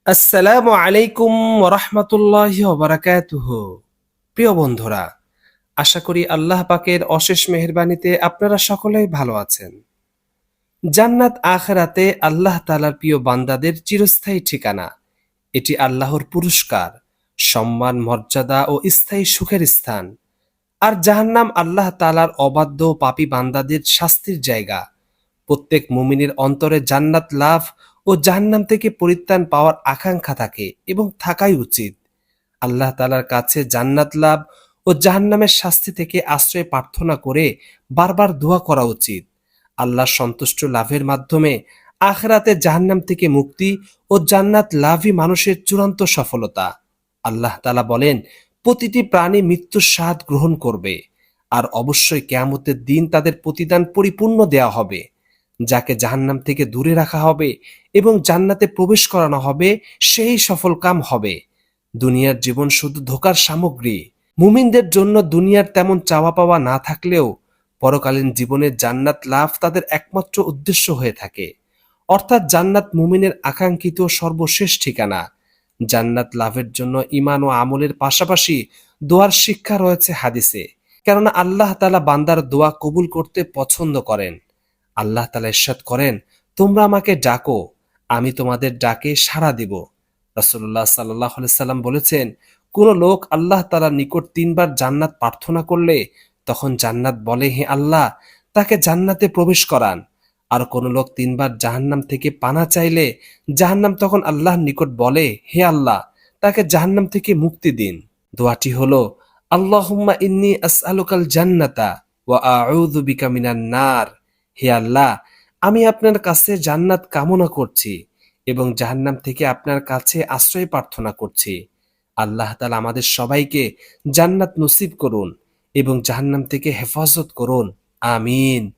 আসসালামু আলাইকুম ওরহমতুল্লাহি ওবারাকাতুহু। প্রিয় বন্ধুরা, আশা করি আল্লাহ পাকের অশেষ মেহেরবানিতে আপনারা সকলেই ভালো আছেন। জান্নাত আখিরাতে আল্লাহ তাআলার প্রিয় বান্দাদের চিরস্থায়ী ঠিকানা। এটি আল্লাহর পুরস্কার, সম্মান, মর্যাদা ও স্থায়ী সুখের স্থান। আর জাহান্নাম আল্লাহ তাআলার অবাধ্য ও পাপী বান্দাদের শাস্তির জায়গা। প্রত্যেক মুমিনের অন্তরে জান্নাত লাভ ও জাহান্নাম থেকে পরিত্রাণ পাওয়ার আকাঙ্ক্ষা থাকে এবং থাকাই উচিত। আল্লাহ তাআলার কাছে জান্নাত লাভ ও জাহান্নামের শাস্তি থেকে আশ্রয় প্রার্থনা করে বারবার দোয়া করা উচিত। আল্লাহর সন্তুষ্ট লাভের মাধ্যমে আখিরাতে জাহান্নাম থেকে মুক্তি ও জান্নাত লাভই মানুষের চূড়ান্ত সফলতা। আল্লাহ তাআলা বলেন, প্রতিটি প্রাণী মৃত্যুর স্বাদ গ্রহণ করবে, আর অবশ্যই কিয়ামতের দিন তাদের প্রতিদান পরিপূর্ণ দেওয়া হবে। যাকে জাহান্নাম থেকে দূরে রাখা হবে এবং জান্নাতে প্রবেশ করানো হবে, সেই সফলকাম হবে। দুনিয়ার জীবন শুধু ধোঁকার সামগ্রী। মুমিনদের জন্য দুনিয়ার তেমন চাওয়া পাওয়া না থাকলেও পরকালীন জীবনের জান্নাত লাভ তাদের একমাত্র উদ্দেশ্য হয়ে থাকে। অর্থাৎ জান্নাত মুমিনের আকাঙ্ক্ষিত সর্বশেষ ঠিকানা। জান্নাত লাভের জন্য ঈমান ও আমলের পাশাপাশি দোয়ার শিক্ষা রয়েছে হাদিসে। কেননা আল্লাহ তাআলা বান্দার দোয়া কবুল করতে পছন্দ করেন। আল্লাহ তাআলা ইরশাদ করেন, তোমরা আমাকে ডাকো, আমি তোমাদের ডাকে সাড়া দিব। রাসূলুল্লাহ সাল্লাল্লাহু আলাইহি সাল্লাম বলেছেন, কোন লোক আল্লাহ তাআলার নিকট ৩ বার জান্নাত প্রার্থনা করলে তখন জান্নাত বলে, হে আল্লাহ, তাকে জান্নাতে প্রবেশ করান। আর কোন লোক ৩ বার জাহান্নাম থেকে পানা চাইলে জাহান্নাম তখন আল্লাহর নিকট বলে, হে আল্লাহ, তাকে জাহান্নাম থেকে মুক্তি দিন। দোয়াটি হলো, আল্লাহুম্মা ইন্নী আসআলুকাল জান্নাতা ওয়া আউযু বিকা মিনান নার। হে আল্লাহ, আমি আপনার কাছে জান্নাত কামনা করছি এবং জাহান্নাম থেকে আপনার কাছে আশ্রয় প্রার্থনা করছি। আল্লাহ তাআলা আমাদের সবাইকে জান্নাত নসিব করুন এবং জাহান্নাম থেকে হেফাজত করুন। আমিন।